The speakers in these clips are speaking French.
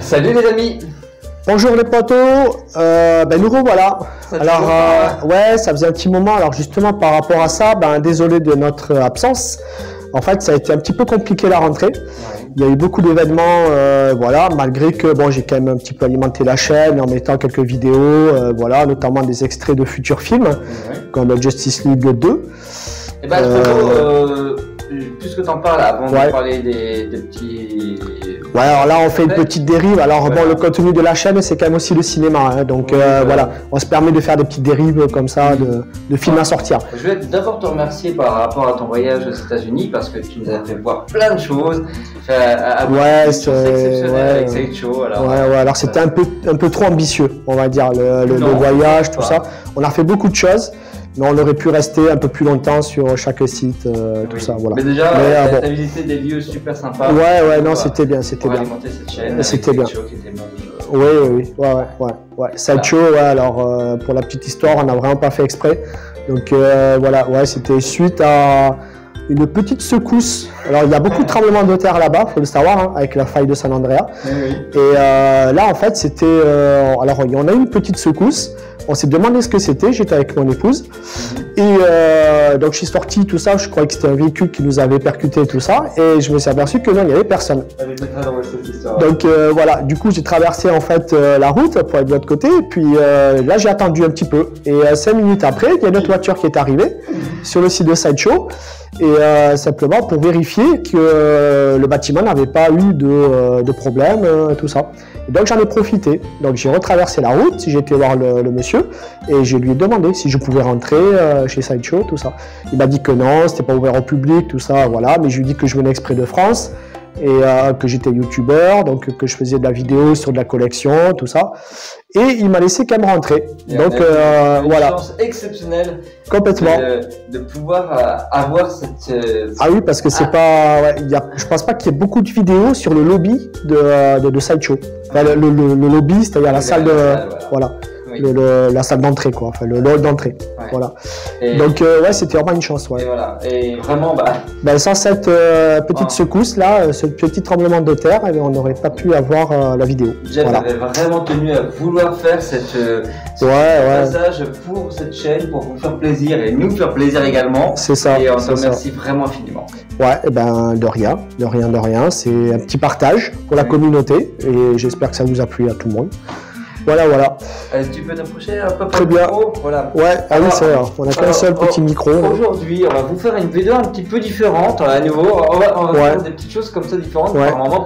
Salut les amis. Bonjour les potos, nous revoilà. Alors ouais, ça faisait un petit moment. Alors justement par rapport à ça, désolé de notre absence. En fait, ça a été un petit peu compliqué la rentrée. Ouais. Il y a eu beaucoup d'événements, voilà. Malgré que bon, j'ai quand même un petit peu alimenté la chaîne en mettant quelques vidéos, voilà, notamment des extraits de futurs films, comme Justice League 2. Et puisque tu en parles, avant de parler des petits... Ouais, alors là on fait une petite dérive. Alors bon, le contenu de la chaîne c'est quand même aussi le cinéma, hein, donc voilà, on se permet de faire des petites dérives comme ça, de films à sortir. Je vais d'abord te remercier par rapport à ton voyage aux États-Unis parce que tu nous as fait voir plein de choses. C'est exceptionnel avec Sideshow. Alors c'était un peu trop ambitieux, on va dire, le voyage, tout ça. On a fait beaucoup de choses. Mais on aurait pu rester un peu plus longtemps sur chaque site, tout ça, voilà. Mais déjà, t'as visité des lieux super sympas. Ouais, non, c'était bien, c'était bien. Alimenter cette chaîne. C'était bien. Oui. Sideshow, alors pour la petite histoire, on n'a vraiment pas fait exprès. Donc voilà, c'était suite à une petite secousse. Alors il y a beaucoup de tremblements de terre là-bas, faut le savoir, hein, avec la faille de San Andreas. Et là en fait c'était, alors il y en a eu une petite secousse. On s'est demandé ce que c'était, j'étais avec mon épouse. Et donc je suis sorti, tout ça, je croyais que c'était un véhicule qui nous avait percuté, tout ça. Et je me suis aperçu que non, il n'y avait personne. Donc voilà, du coup j'ai traversé en fait la route pour être de l'autre côté. Et puis là j'ai attendu un petit peu. Et 5 minutes après, il y a une autre voiture qui est arrivée sur le site de Sideshow. Et simplement pour vérifier que le bâtiment n'avait pas eu de problème, tout ça. Et donc j'en ai profité. Donc j'ai retraversé la route, j'ai été voir le monsieur et je lui ai demandé si je pouvais rentrer chez Sideshow, tout ça. Il m'a dit que non, c'était pas ouvert au public, tout ça, voilà. Mais je lui ai dit que je venais exprès de France et que j'étais youtubeur, donc que je faisais de la vidéo sur de la collection, tout ça. Et il m'a laissé quand même rentrer. Et donc voilà. Une chance exceptionnelle. Complètement. De pouvoir avoir cette. Ah oui, parce que c'est pas. Ouais, je pense pas qu'il y ait beaucoup de vidéos sur le lobby de Sideshow. Enfin, le lobby, c'est-à-dire la salle de. Voilà. Oui. La salle d'entrée, quoi. Enfin, le hall d'entrée. Ouais. Voilà. Donc, c'était vraiment une chance. Ouais. Et voilà. Et vraiment, sans cette petite secousse, là, ce petit tremblement de terre, on n'aurait pas pu avoir la vidéo. Jeff avait vraiment tenu à vouloir faire ce passage pour cette chaîne, pour vous faire plaisir et nous faire plaisir également. C'est ça. Et on te remercie vraiment infiniment. Ouais, de rien. C'est un petit partage pour la communauté et j'espère que ça vous a plu à tout le monde. Voilà. Tu peux t'approcher un peu très bien. Micro, voilà. Ouais, oui, c'est vrai. On a qu'un seul petit micro. Aujourd'hui, on va vous faire une vidéo un petit peu différente. À nouveau, on va faire des petites choses comme ça différentes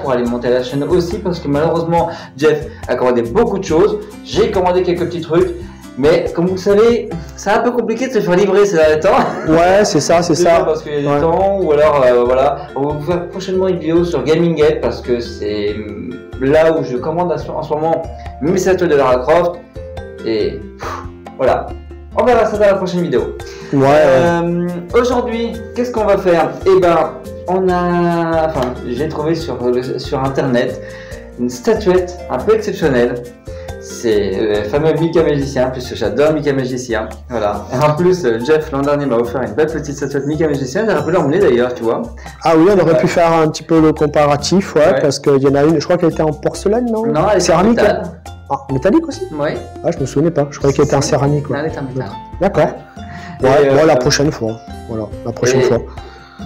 pour alimenter la chaîne aussi, parce que malheureusement, Jeff a commandé beaucoup de choses. J'ai commandé quelques petits trucs. Mais comme vous le savez, c'est un peu compliqué de se faire livrer ces derniers temps. Ouais, c'est ça. Parce qu'il y a du temps, ou alors voilà. On va vous faire prochainement une vidéo sur GamingGate parce que c'est là où je commande en ce moment mes statues de Lara Croft. Et voilà. On verra ça dans la prochaine vidéo. Aujourd'hui, qu'est-ce qu'on va faire? J'ai trouvé sur internet une statuette un peu exceptionnelle. C'est le fameux Mika Magicien, puisque j'adore Mika Magicien. Voilà. Et en plus, Jeff l'an dernier m'a offert une belle petite statuette Mika Magicien. J'aurais pu l'emmener d'ailleurs, tu vois. Ah oui, on aurait pu faire un petit peu le comparatif, parce qu'il y en a une, je crois qu'elle était en porcelaine, non? Non, elle était céramique. En métal. Ah, métallique aussi? Oui. Ah, je me souvenais pas. Je croyais qu'elle était en céramique. Elle était en métal. D'accord. La prochaine fois. Voilà, la prochaine fois.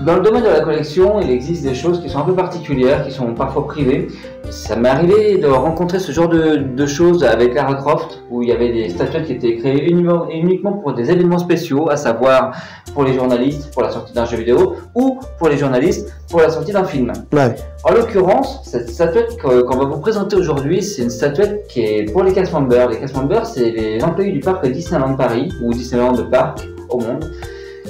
Dans le domaine de la collection, il existe des choses qui sont un peu particulières, qui sont parfois privées. Ça m'est arrivé de rencontrer ce genre de choses avec Lara Croft, où il y avait des statuettes qui étaient créées uniquement pour des événements spéciaux, à savoir pour les journalistes, pour la sortie d'un jeu vidéo, ou pour les journalistes, pour la sortie d'un film. En l'occurrence, cette statuette qu'on va vous présenter aujourd'hui, c'est une statuette qui est pour les cast members. Les cast members, c'est les employés du parc Disneyland Paris, ou Disneyland Park au monde,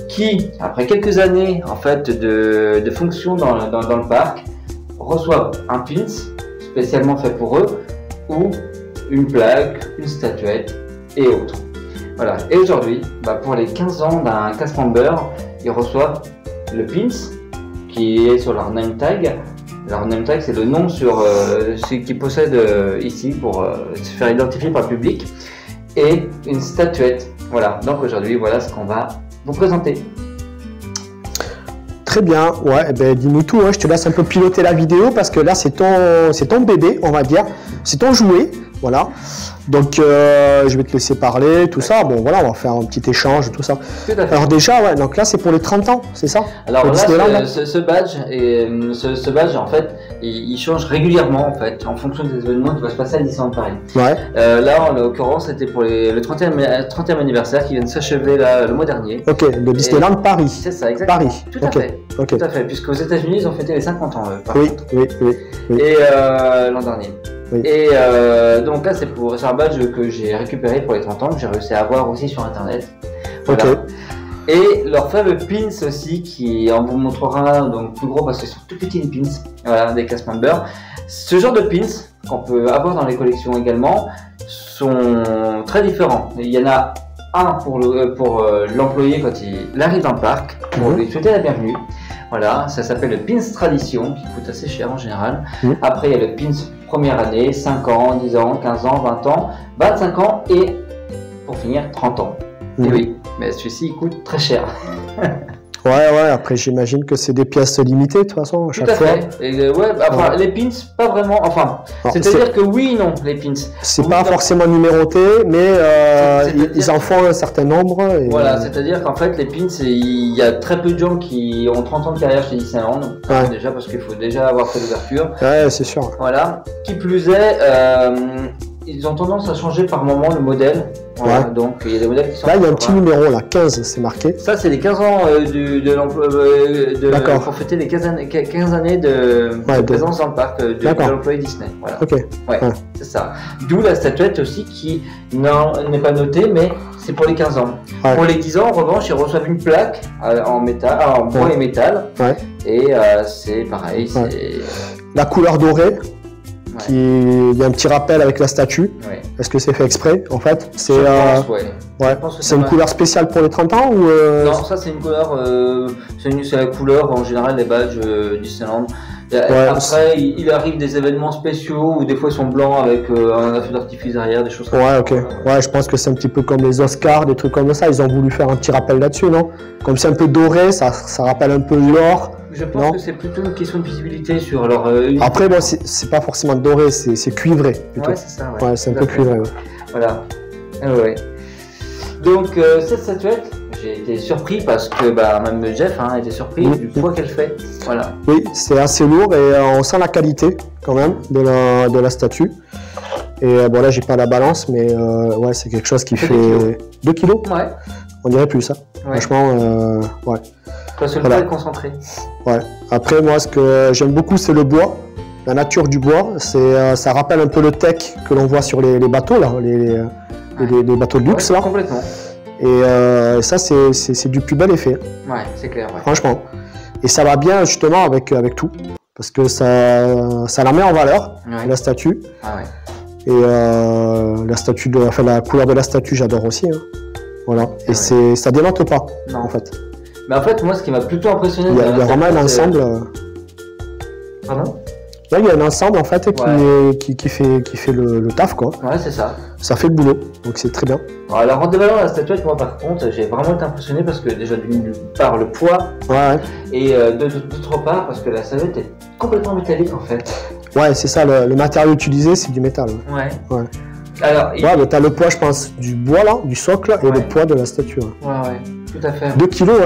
qui, après quelques années en fait de fonction dans le parc, reçoivent un pins spécialement fait pour eux, ou une plaque, une statuette et autres. Voilà. Et aujourd'hui, pour les 15 ans d'un cast member, ils reçoivent le pins qui est sur leur name tag. Leur name tag, c'est le nom sur ce qu'ils possèdent ici pour se faire identifier par le public, et une statuette. Voilà. Donc aujourd'hui, voilà ce qu'on va vous présenter. Très bien, ouais, ben, dis-nous tout, hein. Je te laisse un peu piloter la vidéo parce que là c'est ton bébé, on va dire, c'est ton jouet, voilà. Donc je vais te laisser parler, tout ça, bon voilà, on va faire un petit échange, tout ça. Tout à fait. Alors déjà, ouais, donc là c'est pour les 30 ans, c'est ça? Alors là, ce badge, en fait, il change régulièrement, en fait, en fonction des événements qui vont se passer à Disneyland Paris. Ouais. Là, en l'occurrence, c'était pour le 30e anniversaire qui vient de s'achever le mois dernier. Ok, de Disneyland Paris. C'est ça, exactement. Paris. Tout à fait. Okay. Tout à fait, puisqu'aux États-Unis, ils ont fêté les 50 ans, oui. Et l'an dernier. Oui. Et donc là, c'est un badge que j'ai récupéré pour les 30 ans, que j'ai réussi à avoir aussi sur Internet. Voilà. Ok. Et leur fameux pins aussi, qui on vous montrera donc plus gros parce que ce sont tout petits les pins, voilà, des cast members. Ce genre de pins qu'on peut avoir dans les collections également sont très différents. Il y en a un pour l'employé quand il arrive dans le parc, pour lui souhaiter la bienvenue. Voilà, ça s'appelle le pins tradition, qui coûte assez cher en général. Après, il y a le pins première année, 5 ans, 10 ans, 15 ans, 20 ans, 25 ans et pour finir 30 ans. Et oui, mais celui-ci il coûte très cher. Ouais, après j'imagine que c'est des pièces limitées de toute façon à chaque fois. Et, enfin, les pins, pas vraiment, enfin, c'est-à-dire que oui, non, les pins. C'est pas forcément numéroté, mais ils en font un certain nombre. Et voilà, c'est-à-dire qu'en fait, les pins, il y a très peu de gens qui ont 30 ans de carrière chez Disneyland, déjà parce qu'il faut déjà avoir fait l'ouverture. Ouais, c'est sûr. Voilà, qui plus est, ils ont tendance à changer par moment le modèle. Voilà, donc il y a des modèles qui sont. Là, il y a un petit numéro, là, 15, c'est marqué. Ça, c'est les 15 ans de l'emploi. Pour fêter les 15 années de présence dans le parc de l'employé Disney. Voilà. Ok. Ouais. C'est ça. D'où la statuette aussi qui n'est pas notée, mais c'est pour les 15 ans. Ouais. Pour les 10 ans, en revanche, ils reçoivent une plaque en métal, en bois et métal. Ouais. Et c'est pareil. C'est la couleur dorée. Il y a un petit rappel avec la statue. Ouais. Est-ce que c'est fait exprès en fait? C'est c'est une couleur spéciale pour les 30 ans ou Non, ça c'est une couleur. C'est la couleur en général des badges Disneyland. Après, il arrive des événements spéciaux où des fois ils sont blancs avec un feu d'artifice derrière, des choses comme ça. Ouais, ok. Ouais, je pense que c'est un petit peu comme les Oscars, des trucs comme ça. Ils ont voulu faire un petit rappel là-dessus, non? Comme c'est un peu doré, ça rappelle un peu l'or. Je pense que c'est plutôt une question de visibilité sur leur. Après, bon, c'est pas forcément doré, c'est cuivré plutôt. Ouais, c'est ça. Ouais, c'est un peu cuivré. Ouais. Voilà. Ouais. Donc cette statuette, j'ai été surpris parce que même Jeff était surpris du poids qu'elle fait. Voilà. Oui, c'est assez lourd et on sent la qualité quand même de la statue. Et bon là, j'ai pas la balance, mais ouais, c'est quelque chose qui fait 2 kilos. Ouais. On dirait plus ça. Ouais. Franchement, ouais. Parce que le poids est concentré. Ouais. Après, moi, ce que j'aime beaucoup, c'est le bois. La nature du bois, ça rappelle un peu le tech que l'on voit sur les bateaux, là, les bateaux de luxe. Ouais, là. Complètement. Et ça, c'est du plus bel effet. Ouais, c'est clair. Ouais. Franchement. Et ça va bien, justement, avec tout. Parce que ça la met en valeur, la statue. Ah ouais. Et la couleur de la statue, j'adore aussi. Hein. Voilà. Et ça dénote pas, en fait. Mais en fait, moi, ce qui m'a plutôt impressionné... Il y a vraiment un ensemble... Pardon? Là, il y a un ensemble, en fait, qui fait le taf, quoi. Ouais, c'est ça. Ça fait le boulot, donc c'est très bien. Alors, en dévalant la statuette, moi, par contre, j'ai vraiment été impressionné parce que, déjà, d'une part, le poids, et d'autre part, parce que la statuette est complètement métallique, en fait. Ouais, c'est ça, le matériau utilisé, c'est du métal. Ouais. Alors, mais t'as le poids, je pense, du bois, là, du socle, et le poids de la statue. Ouais. Tout à fait. 2 kilos,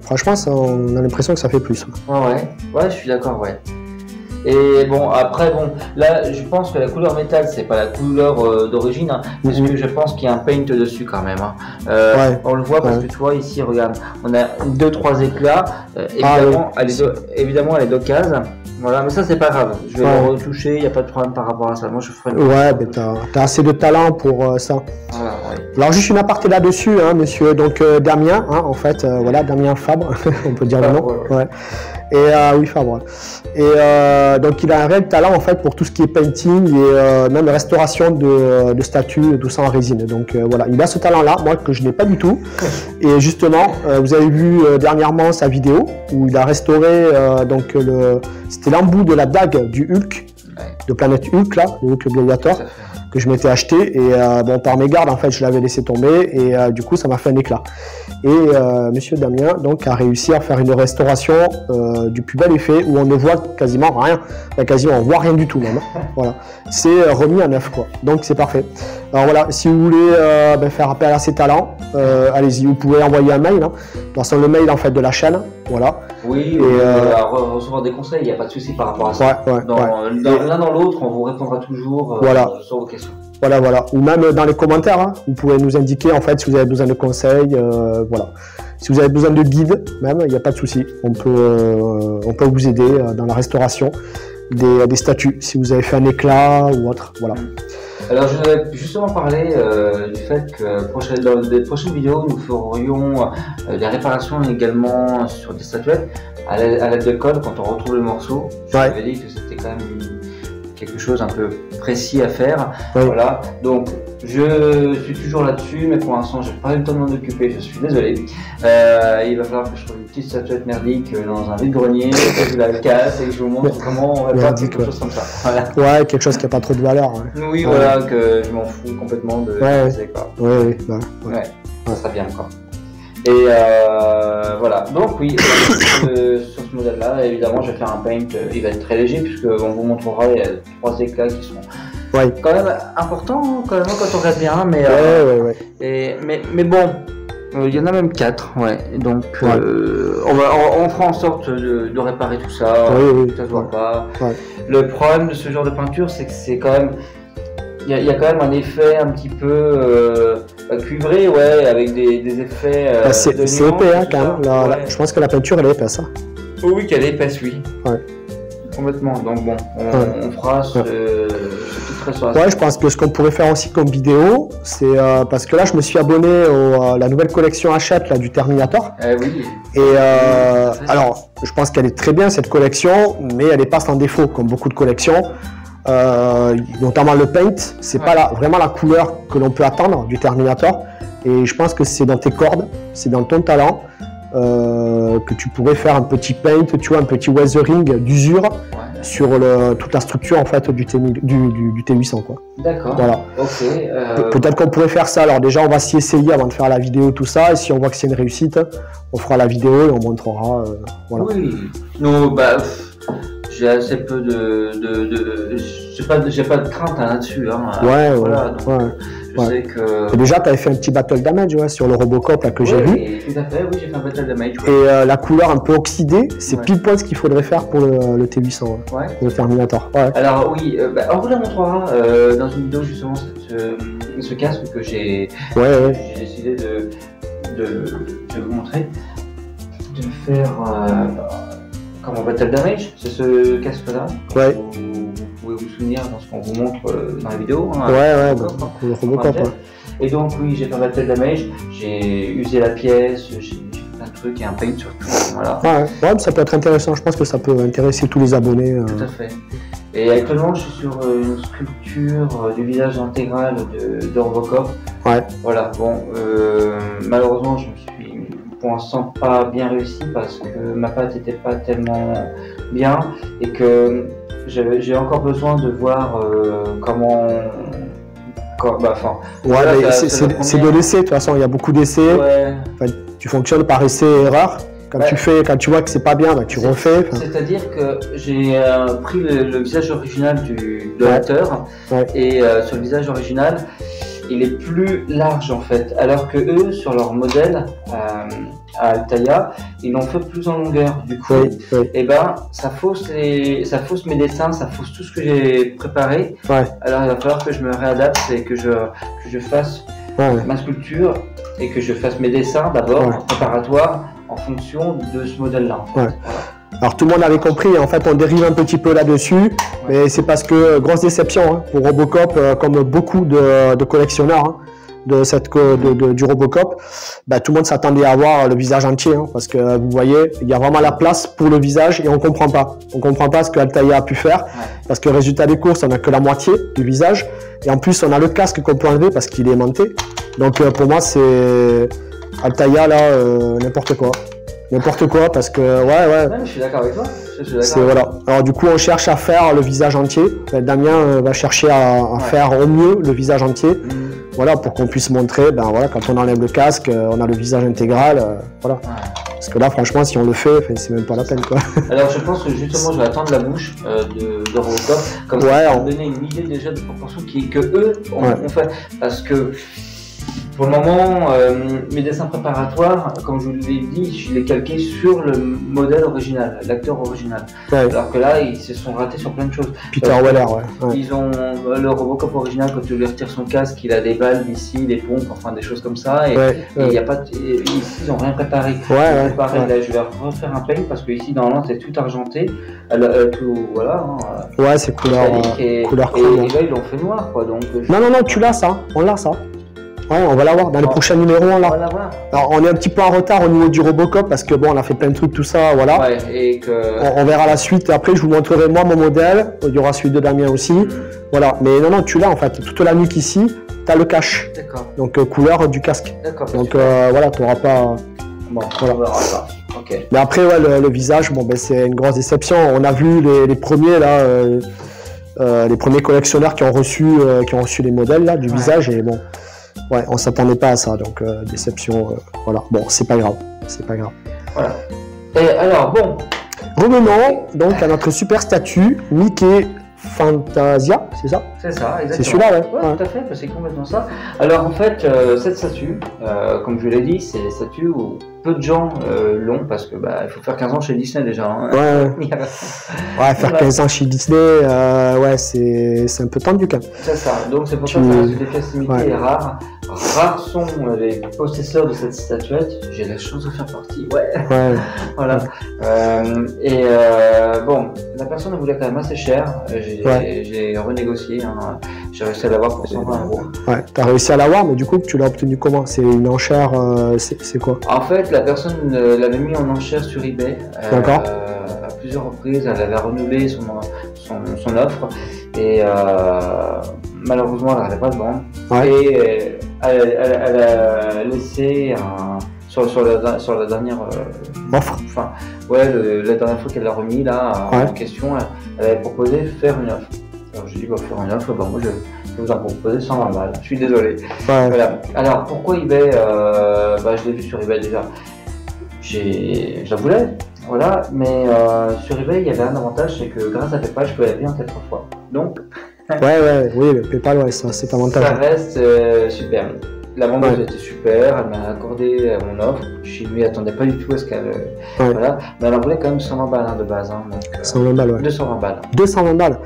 franchement, on a l'impression que ça fait plus. Ouais, je suis d'accord, Et bon, après, là, je pense que la couleur métal, c'est pas la couleur d'origine, parce que je pense qu'il y a un paint dessus quand même. On le voit parce que tu vois, ici, regarde, on a 2-3 éclats. Évidemment, elle est d'occasion. Voilà, mais ça, c'est pas grave. Je vais le retoucher, il n'y a pas de problème par rapport à ça. Moi, je ferai mais t'as assez de talent pour ça. Voilà, Alors, juste une aparté là-dessus, monsieur. Donc, Damien, en fait, Damien Fabre, on peut dire le nom. Et oui, Fabre. Et donc, il a un réel talent, en fait, pour tout ce qui est painting et même restauration de statues et tout ça en résine. Donc, voilà, il a ce talent-là, moi, que je n'ai pas du tout. Et justement, vous avez vu dernièrement sa vidéo où il a restauré, c'était l'embout de la dague du Hulk. de Planète Hulk, là, le Hulk Gladiator, que je m'étais acheté. Et bon, par mégarde, en fait, je l'avais laissé tomber. Et du coup, ça m'a fait un éclat. Et monsieur Damien, donc, a réussi à faire une restauration du plus bel effet, où on ne voit quasiment rien. Enfin, quasiment, on voit rien du tout, même. Voilà. C'est remis à neuf, quoi. Donc, c'est parfait. Alors voilà, si vous voulez faire appel à ses talents, allez-y, vous pouvez envoyer un mail. Hein. De toute façon, le mail, en fait, de la chaîne. Voilà. Oui, et recevoir des conseils, il n'y a pas de souci par rapport à ça. L'un dans l'autre, on vous répondra toujours sur vos questions. Voilà, voilà. Ou même dans les commentaires, hein, vous pouvez nous indiquer en fait si vous avez besoin de conseils, voilà. Si vous avez besoin de guides, même, il n'y a pas de souci. On peut vous aider dans la restauration des statues, si vous avez fait un éclat ou autre, voilà. Alors, je voulais justement parler du fait que dans des prochaines vidéos, nous ferions des réparations également sur des statuettes à l'aide de code quand on retrouve le morceau. Je vous avais dit que c'était quand même quelque chose un peu précis à faire. Oui. Voilà. Donc, je suis toujours là-dessus, mais pour l'instant, j'ai pas eu le temps de m'en occuper. Je suis désolé. Il va falloir que je trouve une petite statuette merdique dans un vide-grenier, que je la casse et que je vous montre comment on va faire quelque chose comme ça. Voilà. Ouais, quelque chose qui n'a pas trop de valeur. Ouais. Oui, voilà, que je m'en fous complètement de quoi. Ouais, ça sera bien encore. Et voilà, donc oui, sur ce modèle-là, évidemment, je vais faire un paint, il va être très léger puisqu'on vous montrera les 3 éclats qui sont quand même importants quand on regarde bien, mais bon, il y en a même 4, donc on fera en sorte de réparer tout ça, que ça se voit pas. Le problème de ce genre de peinture, c'est que c'est quand même... Il y a quand même un effet un petit peu cuivré, avec des effets. C'est épais, hein, quand même. Je pense que la peinture, elle est épaisse. Hein. Oui, qu'elle est épaisse, oui. Complètement. Donc bon, on fera ce petit trait sur la je pense que ce qu'on pourrait faire aussi comme vidéo, c'est parce que là, je me suis abonné à la nouvelle collection Hachette là, du Terminator. Oui. Et alors, je pense qu'elle est très bien cette collection, mais elle n'est pas sans défaut, comme beaucoup de collections. Notamment le paint, c'est pas vraiment la couleur que l'on peut attendre du Terminator, et je pense que c'est dans tes cordes, c'est dans ton talent que tu pourrais faire un petit paint, tu vois, un petit weathering d'usure sur toute la structure en fait du T800 quoi. D'accord. Voilà. Ok. Peut-être qu'on pourrait faire ça. Alors déjà on va s'y essayer avant de faire la vidéo tout ça, et si on voit que c'est une réussite, on fera la vidéo et on montrera. Voilà. Oui. Non, j'ai assez peu j'ai pas de crainte là-dessus. Hein. Je sais que... Et déjà, tu avais fait un petit battle damage sur le Robocop là, que j'ai vu. Tout à fait, oui, j'ai fait un battle damage. Et la couleur un peu oxydée, c'est pile poil ce qu'il faudrait faire pour le T800, pour le Terminator. Alors oui, on vous la montrera dans une vidéo justement, ce casque que j'ai décidé de vous montrer, de faire... Comme Battle Damage, c'est ce casque-là. Vous pouvez vous souvenir dans ce qu'on vous montre dans la vidéo. Hein, le Robocop. Et donc, oui, j'ai fait un Battle Damage, j'ai usé la pièce, j'ai fait plein de trucs et un paint sur tout. Voilà. Mais ça peut être intéressant, je pense que ça peut intéresser tous les abonnés. Tout à fait. Et actuellement, je suis sur une sculpture du visage intégral de Robocop. Voilà, bon, malheureusement, je me suis pour l'instant pas bien réussi parce que ma pâte n'était pas tellement bien et que j'ai encore besoin de voir comment... c'est de l'essai, de toute façon, il y a beaucoup d'essais. Tu fonctionnes par essai et erreur. Quand tu vois que c'est pas bien, tu refais. C'est-à-dire que j'ai pris le visage original de l'acteur et sur le visage original, il est plus large en fait, alors que eux, sur leur modèle à Altaïa, ils l'ont fait plus en longueur. Du coup, et ça fausse mes dessins, ça fausse tout ce que j'ai préparé. Alors il va falloir que je me réadapte et que je fasse ma sculpture et que je fasse mes dessins d'abord préparatoires en fonction de ce modèle-là. Alors tout le monde avait compris, en fait on dérive un petit peu là-dessus, mais c'est parce que grosse déception pour Robocop, comme beaucoup de collectionneurs du Robocop, tout le monde s'attendait à avoir le visage entier, parce que vous voyez, il y a vraiment la place pour le visage et on comprend pas ce que Altaïa a pu faire, parce que résultat des courses, on n'a que la moitié du visage, et en plus on a le casque qu'on peut enlever parce qu'il est aimanté, donc pour moi c'est Altaïa là, n'importe quoi. N'importe quoi, parce que je suis d'accord avec toi. Voilà. Alors du coup, on cherche à faire le visage entier. Damien va chercher à faire au mieux le visage entier. Voilà, pour qu'on puisse montrer, ben voilà, quand on enlève le casque, on a le visage intégral. Voilà. Parce que là, franchement, si on le fait, c'est même pas la peine, quoi. Alors, je pense que justement, je vais attendre la bouche de Robocop, comme ça, ça va donner une idée déjà de proportion que eux ont fait. Parce que pour le moment, mes dessins préparatoires, comme je vous l'ai dit, je les calqué sur le modèle original, l'acteur original. Alors que là, ils se sont ratés sur plein de choses. Peter Weller, Ils ont le Robocop original, quand tu lui retires son casque, il a des valves ici, des pompes, enfin des choses comme ça. Et il y a pas ici, ils n'ont rien préparé. Pareil, là, je vais refaire un paint parce que ici, normalement, c'est tout argenté. Tout, voilà. Ouais, c'est couleur chrome. Et là, ils l'ont fait noir, quoi. Donc, non, tu l'as ça, on l'a ça. Ouais, on va l'avoir dans les prochains numéros, on l'a. Alors, on est un petit peu en retard au niveau du Robocop parce que bon, on a fait plein de trucs, tout ça, voilà. On verra la suite. Après, je vous montrerai moi mon modèle. Il y aura celui de Damien aussi. Voilà. Mais non, tu l'as en fait. Toute la nuque ici, tu as le cache. D'accord. Donc, couleur du casque. D'accord. Donc, voilà, tu n'auras pas. Bon, voilà. On verra ça. Ok. Mais après, le visage, bon, ben, c'est une grosse déception. On a vu les premiers là. Les premiers collectionneurs qui ont reçu les modèles là, du visage et bon. Ouais, on s'attendait pas à ça, donc déception, voilà. Bon, c'est pas grave. Voilà. Et alors, bon. Revenons donc à notre super statue, Mickey Fantasia, c'est ça? C'est ça, exactement. C'est celui-là, ouais. Tout à fait, c'est complètement ça. Alors en fait, cette statue, comme je l'ai dit, c'est des statues où peu de gens l'ont parce que il faut faire 15 ans chez Disney déjà. Hein. Ouais, faire 15 ans chez Disney, c'est un peu tendu quand même. C'est ça, donc c'est pour ça que ça reste des pièces limitées et rares. Rares sont les possesseurs de cette statuette. J'ai la chance de faire partie. Voilà. Bon, la personne voulait quand même assez cher. J'ai renégocié. Hein. J'ai réussi à l'avoir pour 120 €. Ouais, t'as réussi à l'avoir, mais du coup, tu l'as obtenu comment? C'est une enchère, c'est quoi? En fait, la personne l'avait mis en enchère sur eBay. D'accord. À plusieurs reprises, elle avait renouvelé son offre et malheureusement, elle n'arrivait pas à le vendre. Et elle a laissé sur la dernière offre. Enfin, la dernière fois qu'elle l'a remis là en question, elle avait proposé de faire une offre. Alors je lui ai dit faire une offre, moi je vais vous en proposer 120 balles. Je suis désolé. Voilà. Alors pourquoi eBay je l'ai vu sur eBay déjà. Je la voulais, voilà, mais sur eBay il y avait un avantage, c'est que grâce à PayPal je peux la payer en 4 fois. Donc oui, le PayPal, ça c'est avantage. Ça reste super. La vendeuse était super, elle m'a accordé mon offre. Je ne m'y attendais pas du tout à ce qu'elle. Voilà. Mais elle en voulait quand même 120 balles de base. Hein, donc, 120 balles, 220 balles. 220 balles.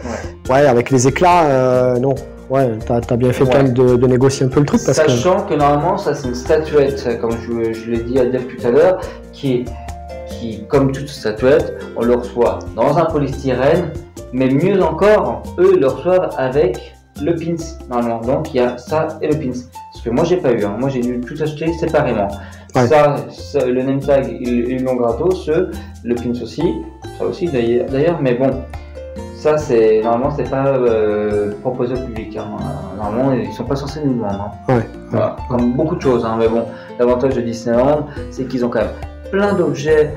Ouais, avec les éclats, non. Ouais, t'as bien fait quand même de négocier un peu le truc. Sachant que normalement, ça c'est une statuette, comme je l'ai dit à Dave tout à l'heure, qui, comme toute statuette, on le reçoit dans un polystyrène, mais mieux encore, eux le reçoivent avec le pins normalement. Donc il y a ça et le pins. Parce que moi j'ai pas eu, moi j'ai dû tout acheter séparément. Ça, le name tag ils l'ont gratos, le pins aussi, ça aussi d'ailleurs, mais bon, ça c'est normalement c'est pas proposé au public. Hein. Normalement ils sont pas censés nous le vendre. Voilà. Comme beaucoup de choses, mais bon, l'avantage de Disneyland c'est qu'ils ont quand même plein d'objets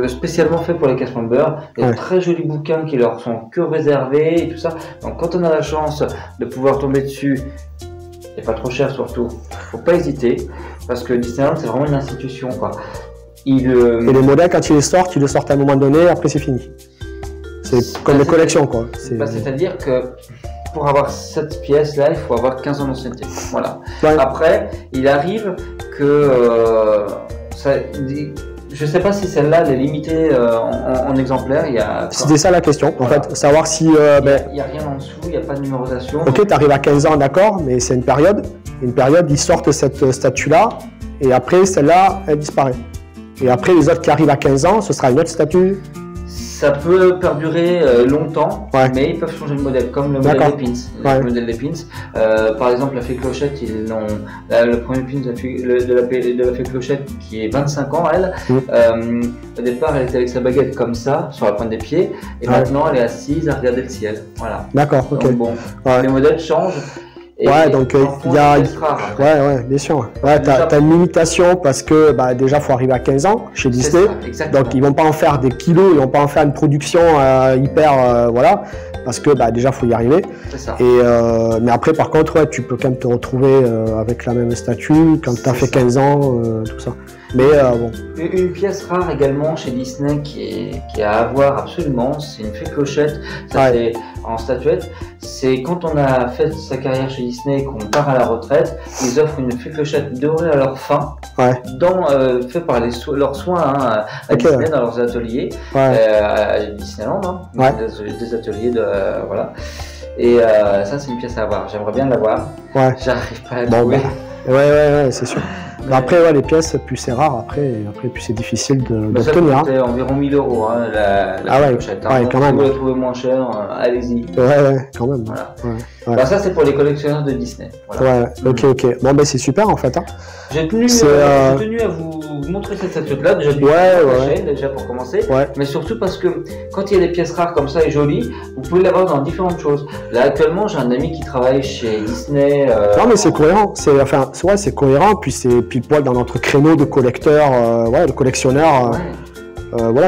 spécialement fait pour les casse members, des très jolis bouquins qui leur sont que réservés et tout ça. Donc quand on a la chance de pouvoir tomber dessus, et pas trop cher surtout, faut pas hésiter parce que Disneyland c'est vraiment une institution quoi. Et les modèles quand tu les sors à un moment donné, après c'est fini. C'est comme les collections quoi. C'est-à-dire que pour avoir cette pièce là, il faut avoir 15 ans d'ancienneté. Voilà. Après, il arrive que je ne sais pas si celle-là elle est limitée en exemplaires. C'était ça la question, en fait, savoir si... il n'y a rien en dessous, il n'y a pas de numérotation. Ok, tu arrives à 15 ans, d'accord, mais c'est une période. Ils sortent cette statue-là, et après, celle-là, elle disparaît. Et après, les autres qui arrivent à 15 ans, ce sera une autre statue. Ça peut perdurer longtemps, mais ils peuvent changer de modèle, comme le modèle des pins. Le modèle des pins. Par exemple, la fée Clochette, le premier pin de la fée Clochette qui est 25 ans, elle, au départ, elle était avec sa baguette comme ça, sur la pointe des pieds, et maintenant, elle est assise à regarder le ciel. Voilà. D'accord, ok. Donc bon, les modèles changent. Et ouais, donc il y a. Ouais, bien sûr. Ouais, t'as une limitation parce que déjà, il faut arriver à 15 ans chez Disney. Donc, ils vont pas en faire des kilos, ils vont pas en faire une production hyper. Voilà. Parce que déjà, il faut y arriver. C'est ça. Mais après, par contre, ouais, tu peux quand même te retrouver avec la même statue quand tu as fait 15 ans, tout ça. Mais bon. Une pièce rare également chez Disney qui est à avoir absolument, c'est une fée clochette. Ça, c'est en statuette. C'est quand on a fait sa carrière chez Disney et qu'on part à la retraite, ils offrent une fée clochette dorée à leur fin, fait par leurs soins à Disney, dans leurs ateliers, à Disneyland, des ateliers de voilà. Et ça, c'est une pièce à avoir. J'aimerais bien l'avoir. Ouais. J'arrive pas à la trouver. Ouais, c'est sûr. Mais après, les pièces, plus c'est rare, après plus c'est difficile d'obtenir. Ça coûte environ 1000 €, la clochette. Quand même. Si vous la trouvez moins cher, allez-y. Ouais, quand même. Voilà. Ça, c'est pour les collectionneurs de Disney. Voilà. Ouais, ok. Bon, c'est super, en fait. J'ai tenu à vous montrer cette statue-là, déjà pour commencer, mais surtout parce que quand il y a des pièces rares comme ça et jolies, vous pouvez l'avoir dans différentes choses. Là, actuellement, j'ai un ami qui travaille chez Disney. Non, mais c'est cohérent. C'est cohérent, puis c'est pile poil dans notre créneau de collecteurs, de collectionneurs.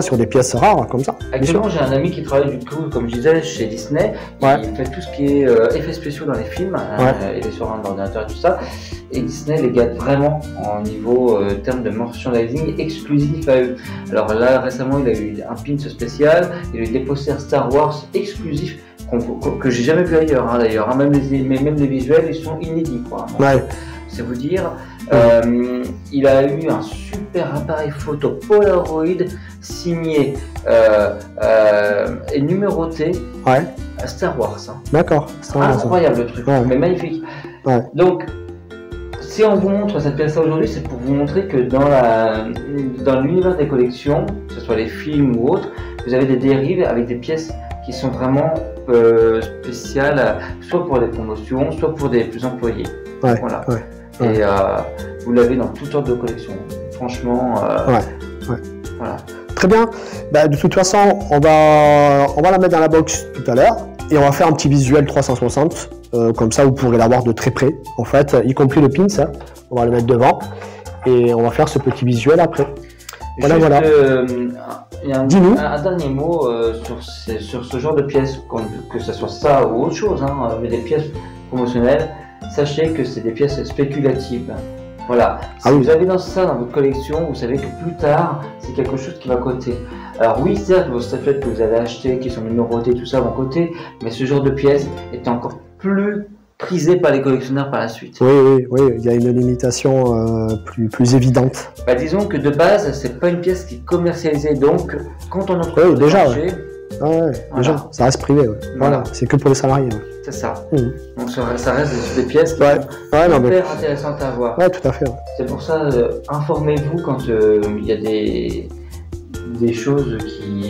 Sur des pièces rares comme ça. Actuellement, j'ai un ami qui travaille du coup, comme je disais, chez Disney. Il fait tout ce qui est effets spéciaux dans les films, il est sur un ordinateur et tout ça. Et Disney les gâte vraiment en niveau termes de merchandising exclusif à eux. Alors là, récemment, il a eu un pin spécial, il a eu des posters Star Wars exclusifs que j'ai jamais vu ailleurs, d'ailleurs. Même les visuels, ils sont inédits, quoi. C'est vous dire. Il a eu un super appareil photo Polaroid signé et numéroté à Star Wars. D'accord. Incroyable le truc, mais magnifique. Donc, si on vous montre cette pièce aujourd'hui, c'est pour vous montrer que dans l'univers des collections, que ce soit les films ou autres, vous avez des dérives avec des pièces qui sont vraiment spéciales, soit pour des promotions, soit pour des employés. Voilà. Et vous l'avez dans toutes sortes de collections. Franchement, voilà. Très bien. De toute façon, on va la mettre dans la box tout à l'heure et on va faire un petit visuel 360. Comme ça, vous pourrez l'avoir de très près. En fait, y compris le pin, ça. On va le mettre devant et on va faire ce petit visuel après. Voilà. Il y a un dernier mot sur ce genre de pièces, que ce soit ça ou autre chose, mais des pièces promotionnelles. Sachez que c'est des pièces spéculatives. Voilà. Si vous avez ça dans votre collection, vous savez que plus tard, c'est quelque chose qui va coter. Alors oui, certes, vos statuettes que vous avez achetées, qui sont numérotées, tout ça vont coter, mais ce genre de pièces est encore plus prisé par les collectionneurs par la suite. Oui, il y a une limitation plus évidente. Disons que de base, c'est pas une pièce qui est commercialisée, donc quand on en trouve déjà, déjà, ça reste privé. Voilà. C'est que pour les salariés. C'est ça. Donc ça reste des pièces qui sont hyper intéressantes à voir. Ouais, tout à fait. C'est pour ça, informez-vous quand il y a des choses,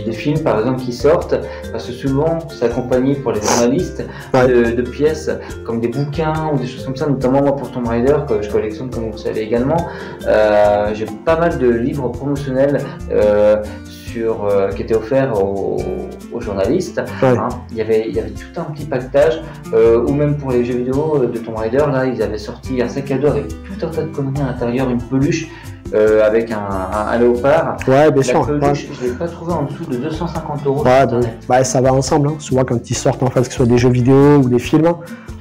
des films par exemple qui sortent, parce que souvent c'est accompagné pour les journalistes de pièces comme des bouquins ou des choses comme ça, notamment moi pour Tomb Raider que je collectionne comme vous le savez également. J'ai pas mal de livres promotionnels qui étaient offerts aux journalistes. Il y avait tout un petit pactage, ou même pour les jeux vidéo de Tomb Raider, là ils avaient sorti un sac à dos avec tout un tas de conneries à l'intérieur, une peluche avec un léopard. Bien sûr. Peluche, je ne l'ai pas trouvé en dessous de 250 €. Ça va ensemble. Souvent quand ils sortent, en fait, que ce soit des jeux vidéo ou des films,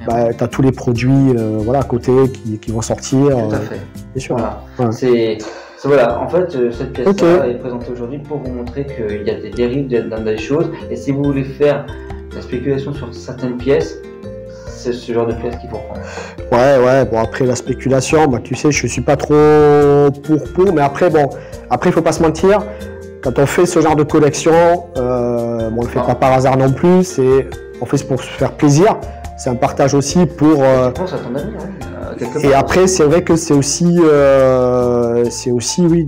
tu as tous les produits à côté qui vont sortir. Tout à fait. Bien sûr. Voilà, en fait, cette pièce-là est présentée aujourd'hui pour vous montrer qu'il y a des dérives dans des choses. Et si vous voulez faire de la spéculation sur certaines pièces, c'est ce genre de pièces qu'il faut prendre. Bon, après la spéculation, tu sais, je suis pas trop pour, mais après, il faut pas se mentir. Quand on fait ce genre de collection, on le fait pas par hasard non plus, on fait pour se faire plaisir. C'est un partage aussi pour. Je pense à ton ami, Et après, c'est vrai que c'est aussi c'est aussi oui,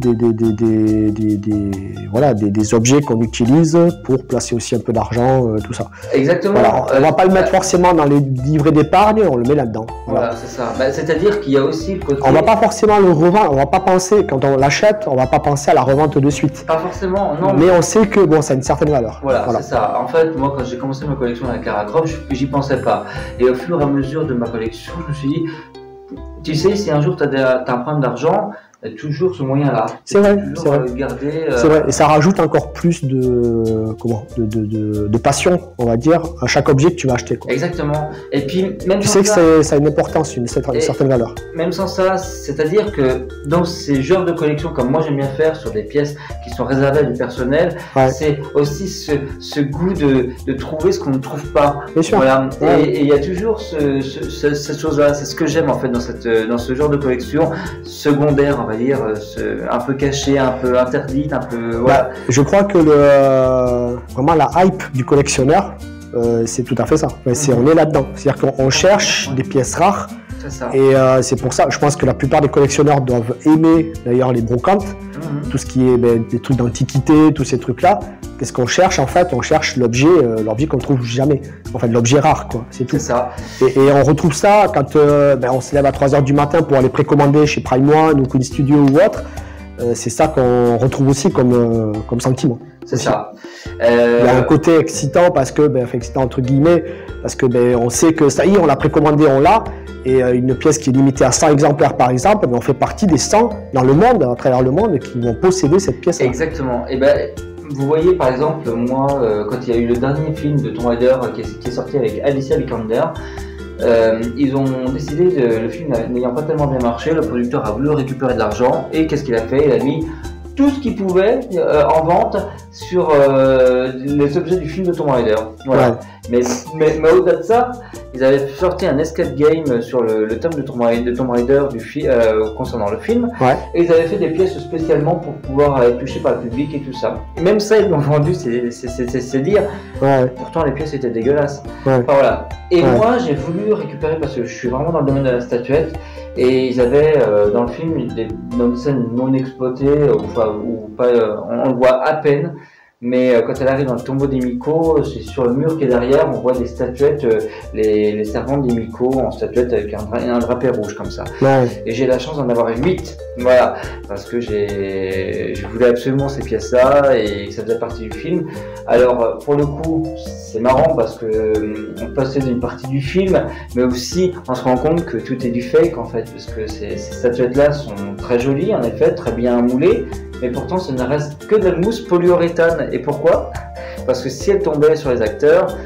voilà, des objets qu'on utilise pour placer aussi un peu d'argent, tout ça. Exactement. Voilà, on ne va pas le mettre forcément dans les livrets d'épargne, on le met là-dedans. Voilà, c'est ça. C'est-à-dire qu'il y a aussi le côté... On ne va pas forcément le revendre, on va pas penser, quand on l'achète, on ne va pas penser à la revente de suite. Pas forcément, non. Mais on sait que bon, ça a une certaine valeur. Voilà. C'est ça. En fait, moi, quand j'ai commencé ma collection avec Lara Croft, j'y pensais pas. Et au fur et à mesure de ma collection, je me suis dit, tu sais, si un jour tu as un problème d'argent, toujours ce moyen-là. C'est vrai, c'est vrai. C'est vrai, et ça rajoute encore plus de passion, on va dire, à chaque objet que tu vas acheter, quoi. Exactement. Et puis, même tu sais que ça a une importance, une certaine valeur. Même sans ça, c'est-à-dire que dans ces genres de collections, comme moi j'aime bien faire, sur des pièces qui sont réservées à du personnel, c'est aussi ce goût de trouver ce qu'on ne trouve pas. Bien sûr. Voilà. Et il y a toujours cette chose-là, c'est ce que j'aime en fait dans ce genre de collection secondaire, on va dire, un peu cachée, un peu interdite, un peu... Voilà. Je crois que vraiment la hype du collectionneur, c'est tout à fait ça. On est là-dedans. C'est-à-dire qu'on cherche des pièces rares. Ça. Et c'est pour ça, je pense que la plupart des collectionneurs doivent aimer d'ailleurs les brocantes, tout ce qui est des trucs d'antiquité, tous ces trucs-là. Qu'est-ce qu'on cherche en fait? On cherche l'objet qu'on ne trouve jamais. En fait, l'objet rare, quoi. C'est tout. Ça. Et on retrouve ça quand on se lève à 3h du matin pour aller précommander chez Prime One ou Queen Studio ou autre. C'est ça qu'on retrouve aussi comme sentiment. C'est ça. Il y a un côté excitant parce que, excitant entre guillemets, parce que on sait que ça y est, on l'a précommandé, on l'a. Et une pièce qui est limitée à 100 exemplaires par exemple, on fait partie des 100 dans le monde, à travers le monde, qui vont posséder cette pièce-là. Exactement. Et vous voyez par exemple, moi, quand il y a eu le dernier film de Tomb Raider qui est sorti avec Alicia Vikander, ils ont décidé, le film n'ayant pas tellement bien marché, le producteur a voulu récupérer de l'argent et qu'est-ce qu'il a fait? Il a mis tout ce qu'il pouvait en vente sur les objets du film de Tomb Raider. Voilà. Ouais. Mais au-delà de ça, ils avaient sorti un escape game sur le thème de Tomb Raider concernant le film. Ouais. Et ils avaient fait des pièces spécialement pour pouvoir être touchées par le public et tout ça. Et même ça, ils l'ont vendu, c'est dire. Ouais. Pourtant, les pièces étaient dégueulasses. Ouais. Enfin, voilà. Et moi, j'ai voulu récupérer, parce que je suis vraiment dans le domaine de la statuette, et ils avaient dans le film dans une scène non exploitée, ou pas, on le voit à peine. Mais quand elle arrive dans le tombeau des Miko, c'est sur le mur qui est derrière, on voit des statuettes, les servantes des Miko en statuette avec un drapé rouge comme ça. Ouais. Et j'ai la chance d'en avoir 8, voilà, parce que je voulais absolument ces pièces-là et ça faisait partie du film. Alors pour le coup, c'est marrant parce que on possède une partie du film, mais aussi on se rend compte que tout est du fake en fait, parce que ces statuettes-là sont très jolies en effet, très bien moulées. Mais pourtant, ce ne reste que de la mousse polyuréthane. Et pourquoi? Parce que si elle tombait sur les acteurs,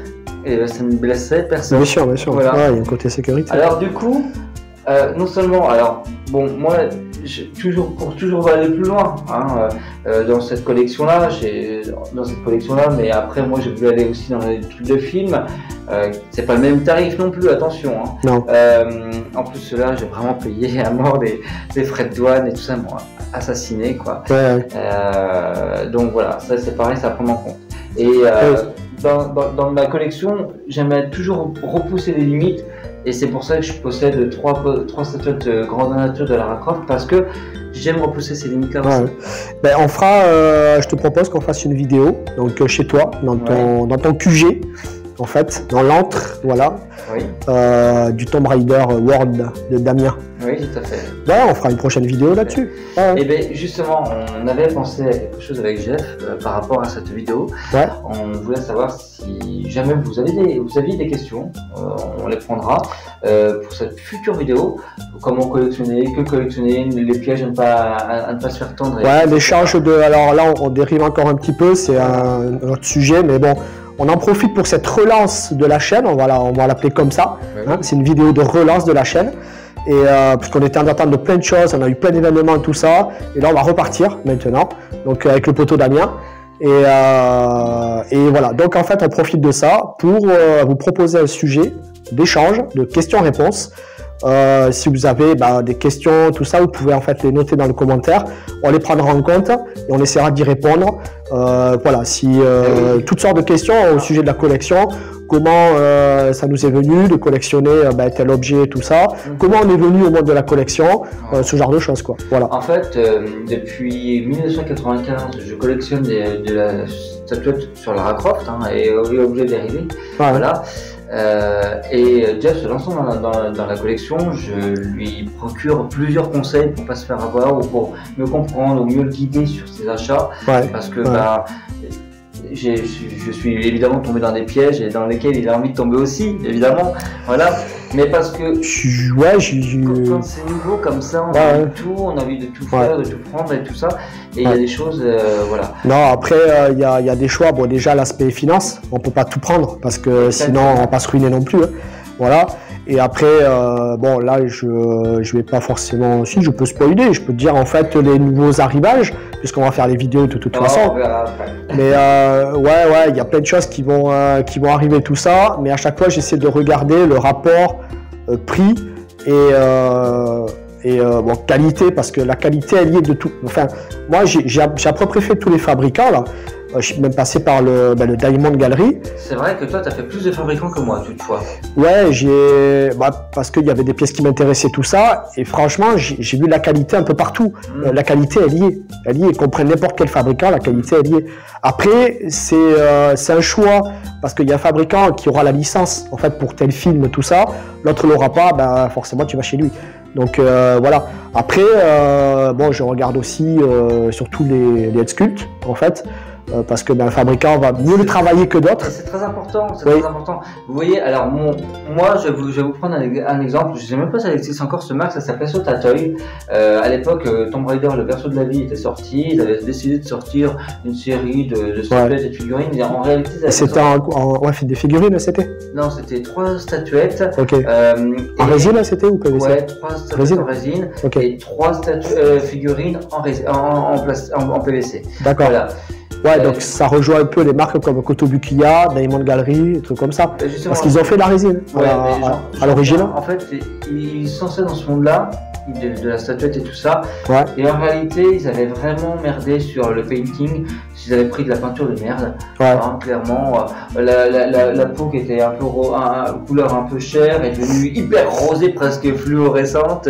ça ne blesserait personne. Bien sûr, bien sûr. Voilà. Ouais, il y a un côté sécurité. Alors du coup, non seulement, moi, pour toujours aller plus loin dans cette collection-là, mais après, moi, j'ai voulu aller aussi dans les trucs de films. C'est pas le même tarif non plus, attention. Non. En plus, là, j'ai vraiment payé à mort des frais de douane et tout ça, moi, assassiné, quoi. Ouais. Donc voilà, ça c'est pareil, ça prend en compte. Et dans ma collection, j'aimais toujours repousser les limites. Et c'est pour ça que je possède trois statuettes grandeur nature de Lara Croft, parce que j'aime repousser ces limites-là aussi. On fera, je te propose qu'on fasse une vidéo, donc chez toi, dans ton QG, en fait, dans l'antre, voilà, du Tomb Raider World de Damien. Oui, tout à fait. On fera une prochaine vidéo là-dessus. Et bien justement, on avait pensé à quelque chose avec Jeff par rapport à cette vidéo. On voulait savoir si jamais vous aviez des questions, on les prendra pour cette future vidéo. Comment collectionner, les pièges à ne pas se faire tendre. L'échange alors là on dérive encore un petit peu, c'est un autre sujet, mais bon. On en profite pour cette relance de la chaîne, on va l'appeler comme ça. C'est une vidéo de relance de la chaîne. Et puisqu'on était en attente de plein de choses, on a eu plein d'événements, tout ça. Et là, on va repartir maintenant, donc avec le poteau Damien. Et voilà. Donc en fait, on profite de ça pour vous proposer un sujet d'échange, de questions-réponses, Si vous avez des questions, tout ça, vous pouvez en fait les noter dans le commentaire. On les prendra en compte et on essaiera d'y répondre. Voilà, si toutes sortes de questions au sujet de la collection, comment ça nous est venu de collectionner tel objet, tout ça, comment on est venu au monde de la collection, ce genre de choses, quoi. Voilà. En fait, depuis 1995, je collectionne de la statuette sur Lara Croft et objets dérivés. Ouais. Voilà. Et Jeff se lançant dans la collection, je lui procure plusieurs conseils pour pas se faire avoir ou pour mieux comprendre ou mieux le guider sur ses achats. Ouais. Parce que je suis évidemment tombé dans des pièges et dans lesquels il a envie de tomber aussi, évidemment. Voilà. Mais parce que quand c'est nouveau comme ça, on a envie de tout, on a envie de tout faire, de tout prendre et tout ça. Et il y a des choses, voilà. Non, après, il y a des choix. Bon, déjà, l'aspect finance, on peut pas tout prendre parce que sinon, on va pas se ruiner non plus. Hein. Voilà. Et après, bon, là, je vais pas forcément... Si, je peux spoiler. Je peux te dire, en fait, les nouveaux arrivages, puisqu'on va faire les vidéos de toute façon. On verra après. Mais il y a plein de choses qui vont arriver, tout ça. Mais à chaque fois, j'essaie de regarder le rapport prix et qualité, parce que la qualité, elle y est de tout. Enfin, moi, j'ai à peu près fait tous les fabricants, là. Je suis même passé par le Diamond Gallery. C'est vrai que toi, tu as fait plus de fabricants que moi, toutefois. Ouais, parce qu'il y avait des pièces qui m'intéressaient, tout ça. Et franchement, j'ai vu la qualité un peu partout. La qualité, elle y est. Elle y est. Qu'on prenne n'importe quel fabricant, la qualité, elle y est. Après, c'est un choix. Parce qu'il y a un fabricant qui aura la licence, en fait, pour tel film, tout ça. L'autre ne l'aura pas, forcément, tu vas chez lui. Donc, voilà. Après, je regarde aussi surtout les head sculpts, en fait. Parce que le fabricant va mieux le travailler que d'autres. C'est très important, très important. Vous voyez, alors moi je vais vous prendre un exemple, je ne sais même pas si ça existe encore ce marque, ça s'appelle Sotatoy. À l'époque, Tomb Raider, le berceau de la vie était sorti, ils avaient décidé de sortir une série de statuettes et de figurines. Et en réalité, c'était des figurines, c'était? Non, c'était 3 statuettes. Ok. En résine, c'était ou PVC? Ouais, 3 statuettes en résine et 3 figurines en PVC. D'accord. Voilà. Ouais, donc ça rejoint un peu les marques comme Kotobukiya, Diamond Gallery, des trucs comme ça. Parce qu'ils ont fait de la résine à l'origine. En fait, ils sont censés dans ce monde-là, de la statuette et tout ça. Ouais. Et en réalité, ils avaient vraiment merdé sur le painting. Ils avaient pris de la peinture de merde. Ouais. Clairement, la peau qui était un peu couleur un peu chère est devenue hyper rosée, presque fluorescente.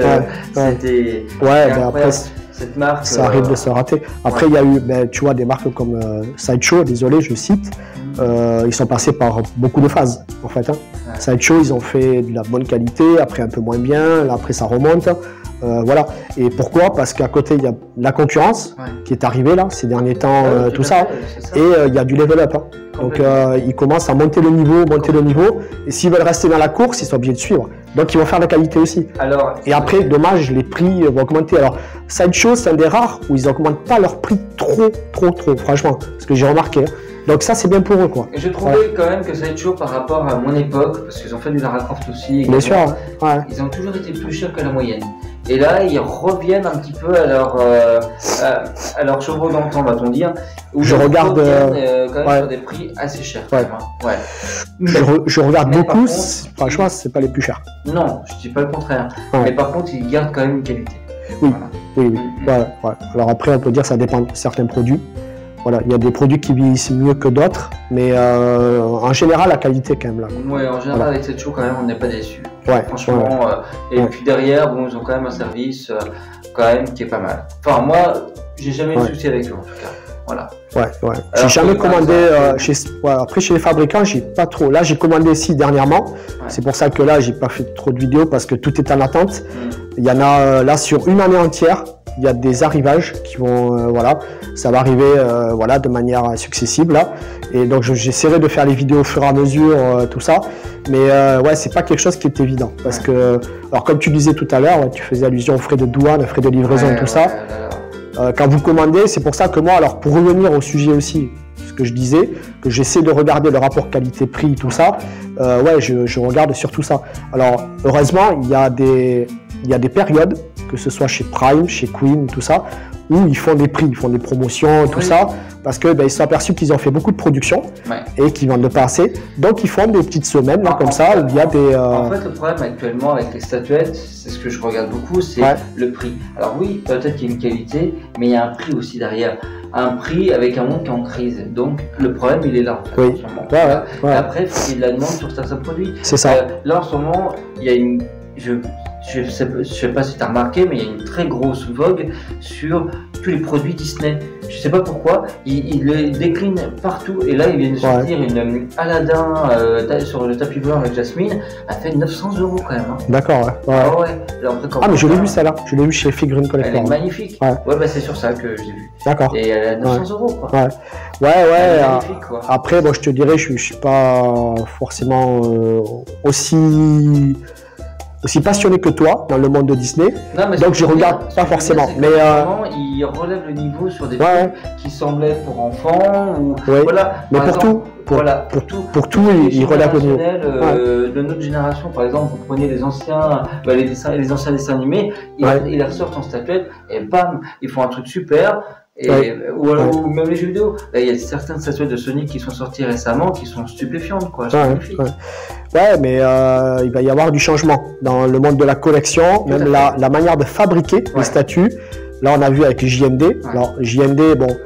C'était après, cette marque, ça arrive de se rater. Après, il y a eu, tu vois, des marques comme Sideshow, désolé, je cite, ils sont passés par beaucoup de phases, en fait. Sideshow, ils ont fait de la bonne qualité, après un peu moins bien, là, après ça remonte. Voilà. Et pourquoi? Parce qu'à côté, il y a la concurrence qui est arrivée là, ces derniers temps, tout ça. Et il y a du level up. Donc, ils commencent à monter le niveau, et s'ils veulent rester dans la course, ils sont obligés de suivre. Donc, ils vont faire la qualité aussi. Et après, dommage, les prix vont augmenter. Alors, Sideshow, c'est un des rares où ils n'augmentent pas leur prix trop, franchement, ce que j'ai remarqué. Donc ça, c'est bien pour eux, quoi. Et je trouvais quand même que Sideshow, par rapport à mon époque, parce qu'ils ont fait du Lara Croft aussi, bien sûr, ils ont toujours été plus chers que la moyenne. Et là, ils reviennent un petit peu à leur chevaux d'antan, va-t-on dire. Où je regarde quand même sur des prix assez chers. Je regarde beaucoup, franchement, c'est pas les plus chers. Non, je dis pas le contraire. Mais par contre, ils gardent quand même une qualité. Oui, voilà. Alors après, on peut dire que ça dépend de certains produits. Voilà, il y a des produits qui vieillissent mieux que d'autres, mais en général, la qualité quand même là. Oui, en général, avec cette show, quand même, on n'est pas déçu. Franchement, et puis derrière, bon, ils ont quand même un service quand même qui est pas mal. Enfin, moi, j'ai jamais eu de souci avec eux en tout cas. Voilà. J'ai jamais commandé. Après, chez les fabricants, j'ai pas trop. Là, j'ai commandé ici dernièrement. C'est pour ça que là, j'ai pas fait trop de vidéos parce que tout est en attente. Il y en a là sur une année entière. Il y a des arrivages qui vont, ça va arriver, de manière successive là. Et donc j'essaierai de faire les vidéos au fur et à mesure, tout ça. Mais c'est pas quelque chose qui est évident parce que, alors comme tu disais tout à l'heure, tu faisais allusion aux frais de douane, aux frais de livraison, tout ça. Quand vous commandez, c'est pour ça que moi, alors pour revenir au sujet aussi, ce que je disais, que j'essaie de regarder le rapport qualité-prix, tout ça. Je regarde surtout ça. Alors heureusement, il y a des périodes que ce soit chez Prime, chez Queen, tout ça, où ils font des prix, ils font des promotions, tout ça, parce que ils se sont aperçus qu'ils ont fait beaucoup de production et qu'ils vendent pas assez. Donc ils font des petites semaines là, comme ça, où il y a des. En fait, le problème actuellement avec les statuettes, c'est ce que je regarde beaucoup, c'est le prix. Alors oui, peut-être qu'il y a une qualité, mais il y a un prix aussi derrière. Un prix avec un monde qui est en crise. Donc le problème, il est là. En fait, en ce moment. Et après, il faut qu'il y ait de la demande sur certains produits. C'est ça. Là, en ce moment, il y a une. Je sais pas si tu as remarqué, mais il y a une très grosse vogue sur tous les produits Disney. Je sais pas pourquoi, il les décline partout. Et là, il vient de sortir une Aladdin sur le tapis volant avec Jasmine. Elle fait 900 € quand même. Hein. D'accord, Ah ouais. Ah, mais je l'ai vu celle-là. Je l'ai vu chez Figurine Collector. Elle est magnifique. Ouais, c'est sur ça que j'ai vu. D'accord. Et elle a 900 € quoi. Ouais. Quoi. Après, bon, je te dirais, je suis pas forcément aussi passionné que toi dans le monde de Disney, donc je regarde pas forcément. Mais il relève le niveau sur des trucs qui semblaient pour enfants ou voilà. Mais pour tout, il relève le niveau. De notre génération, par exemple, vous prenez les anciens dessins animés, ils les ressortent en statuette et bam, ils font un truc super. Ou même les jeux vidéo. Là, il y a certaines statuettes de Sonic qui sont sorties récemment qui sont stupéfiantes, quoi. Mais il va y avoir du changement dans le monde de la collection, même la manière de fabriquer les statues. Là, on a vu avec JND. Alors, JND, bon,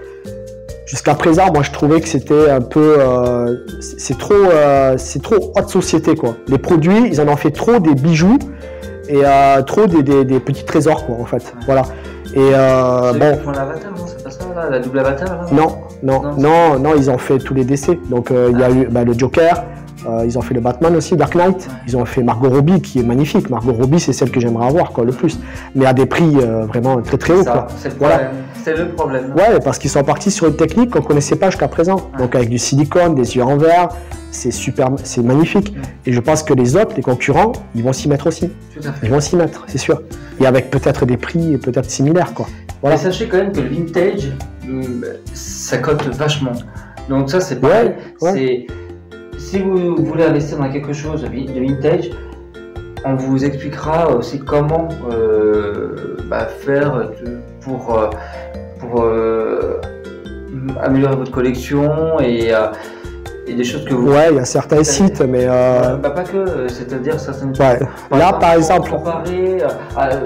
jusqu'à présent, moi, je trouvais que c'était un peu, c'est trop haute société, quoi. Les produits, ils en ont fait trop des bijoux et trop des petits trésors, quoi, en fait. Voilà. Et bon. Ils font l'avatar, non? C'est pas ça, là, la double avatar, là? Non, ils ont fait tous les décès. Donc, il y a eu le Joker. Ils ont fait le Batman aussi, Dark Knight. Ils ont fait Margot Robbie, qui est magnifique. Margot Robbie, c'est celle que j'aimerais avoir, quoi, le plus. Mais à des prix vraiment très très hauts. C'est le problème. Ouais, parce qu'ils sont partis sur une technique qu'on connaissait pas jusqu'à présent. Donc avec du silicone, des yeux en verre, c'est super, c'est magnifique. Et je pense que les autres, les concurrents, ils vont s'y mettre aussi. Tout à fait. Ils vont s'y mettre, c'est sûr. Et avec peut-être des prix peut-être similaires, quoi. Voilà. Mais sachez quand même que le vintage, ça cote vachement. Donc ça, c'est pareil. Si vous voulez investir dans quelque chose de vintage, on vous expliquera aussi comment faire pour améliorer votre collection et des choses que vous... il y a certains sites, mais... pas que, c'est-à-dire certaines choses. Là, par exemple...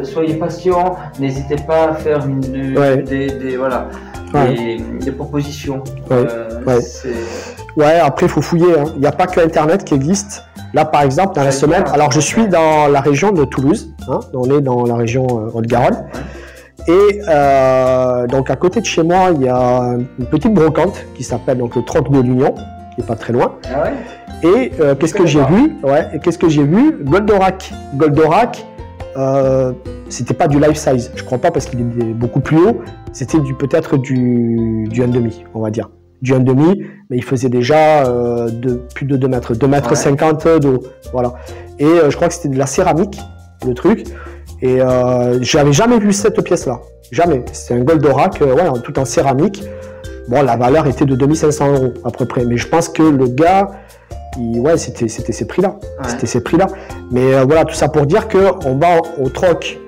Soyez patient, n'hésitez pas à faire des propositions. Après, il faut fouiller. Hein. Il n'y a pas que Internet qui existe. Là, par exemple, dans la semaine... Alors, je suis dans la région de Toulouse. Hein. On est dans la région Haute-Garonne. Et donc, à côté de chez moi, il y a une petite brocante qui s'appelle donc, le Troc de l'Union, qui n'est pas très loin. Et qu'est-ce que j'ai vu Goldorak. Goldorak, c'était pas du life size. Je crois pas parce qu'il est beaucoup plus haut. C'était peut-être du 1,5, on va dire. Du 1,5, mais il faisait déjà plus de 2 mètres, 2 mètres 50 d'eau. Voilà. Et je crois que c'était de la céramique, le truc. Et j'avais jamais vu cette pièce-là. Jamais. C'était un Goldorak, tout en céramique. Bon, la valeur était de 2500 € à peu près. Mais je pense que le gars, c'était ces prix-là. C'était ces prix-là. Mais voilà, tout ça pour dire qu'on va au troc,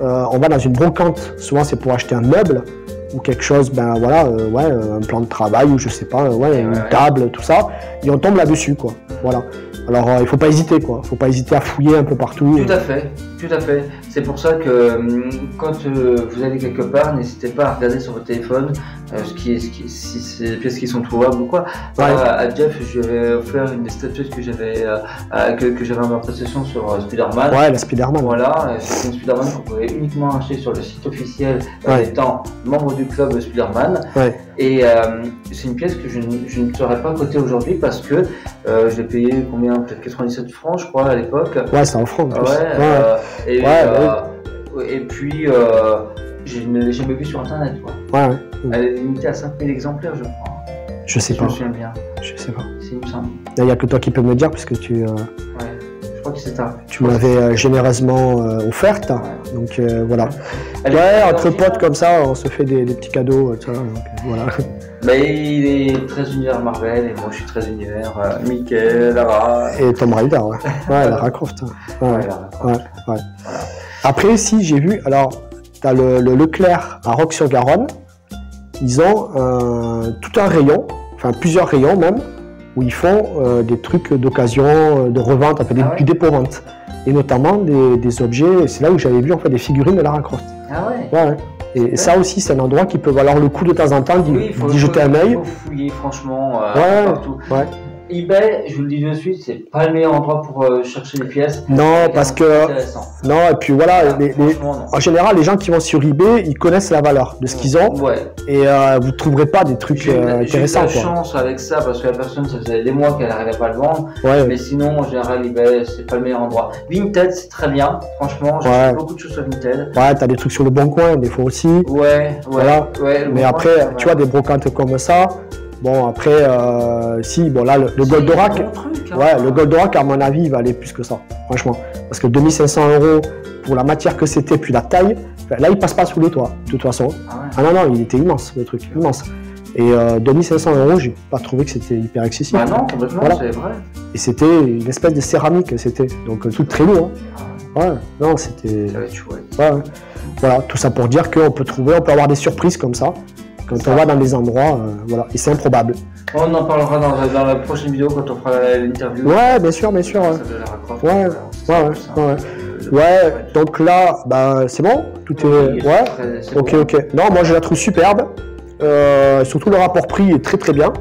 on va dans une brocante. Souvent, c'est pour acheter un meuble ou quelque chose, un plan de travail ou je sais pas, une table, tout ça. Et on tombe là-dessus, quoi. Voilà. Alors, il faut pas hésiter, quoi. Faut pas hésiter à fouiller un peu partout. Tout à fait. C'est pour ça que quand vous allez quelque part, n'hésitez pas à regarder sur votre téléphone si c'est des pièces qui sont trouvables ou quoi. À Jeff, je lui avais offert une des statuettes que j'avais en ma possession sur Spider-Man. Ouais, la Spider-Man. Voilà, c'est une Spider-Man qu'on pouvait uniquement acheter sur le site officiel étant membre du club Spider-Man. Et c'est une pièce que je ne saurais pas coter aujourd'hui parce que je l'ai payé combien, peut-être 97 francs, je crois, à l'époque. Ouais, c'est en francs. Et puis, je ne l'ai jamais vu sur Internet, quoi. Elle est limitée à 5000 exemplaires, je crois. Je sais pas. Je me souviens bien. Je sais pas. Il me semble. Il n'y a que toi qui peux me le dire, puisque tu... je crois que c'est ça. Tu m'avais généreusement offerte, donc voilà. Entre potes comme ça, on se fait des petits cadeaux, donc voilà. Mais il est très univers Marvel et moi je suis très univers Mickey, Lara. Et Tomb Raider, Lara Croft. Lara Croft. Voilà. Après, si j'ai vu, alors, tu as le Leclerc à Roques-sur-Garonne, ils ont tout un rayon, enfin plusieurs rayons même, où ils font des trucs d'occasion, de revente, enfin, du dépôt-vente. Et notamment des objets, c'est là où j'avais vu en fait des figurines de Lara Croft. Ah ouais. Ouais. Et ça aussi, c'est un endroit qui peut valoir le coup de temps en temps d'y jeter un œil. Il faut fouiller franchement partout. Ouais. eBay, je vous le dis de suite, c'est pas le meilleur endroit pour chercher des pièces. Non, parce que non, et puis voilà, en général, les gens qui vont sur eBay, ils connaissent la valeur de ce qu'ils ont, et vous trouverez pas des trucs intéressants. J'ai eu de la chance avec ça parce que la personne, ça faisait des mois qu'elle n'arrivait pas à le vendre. Mais sinon, en général, eBay, c'est pas le meilleur endroit. Vinted, c'est très bien, franchement. J'ai fait beaucoup de choses sur Vinted. Ouais, t'as des trucs sur le Bon Coin, des fois aussi. Voilà. Mais après, tu vois, des brocantes comme ça. Bon, après, bon là, le Goldorak, le Goldorak, à mon avis, il va aller plus que ça, franchement. Parce que 2500 € pour la matière que c'était, puis la taille, là, il passe pas sous les toits, de toute façon. Ah non, il était immense, le truc, immense. Et 2500 €, j'ai pas trouvé que c'était hyper excessif. Ah non, complètement, c'est vrai. Et c'était une espèce de céramique, c'était, donc tout très lourd. Ouais, non, c'était... Ça va être chouette. Voilà, tout ça pour dire qu'on peut avoir des surprises comme ça. Quand on va dans des endroits, voilà, et c'est improbable. On en parlera dans la prochaine vidéo quand on fera l'interview. Ouais, bien sûr. Ouais, donc là, bah, c'est bon, tout est... Ouais, ok. Non, moi je la trouve superbe. Surtout le rapport prix est très très bien.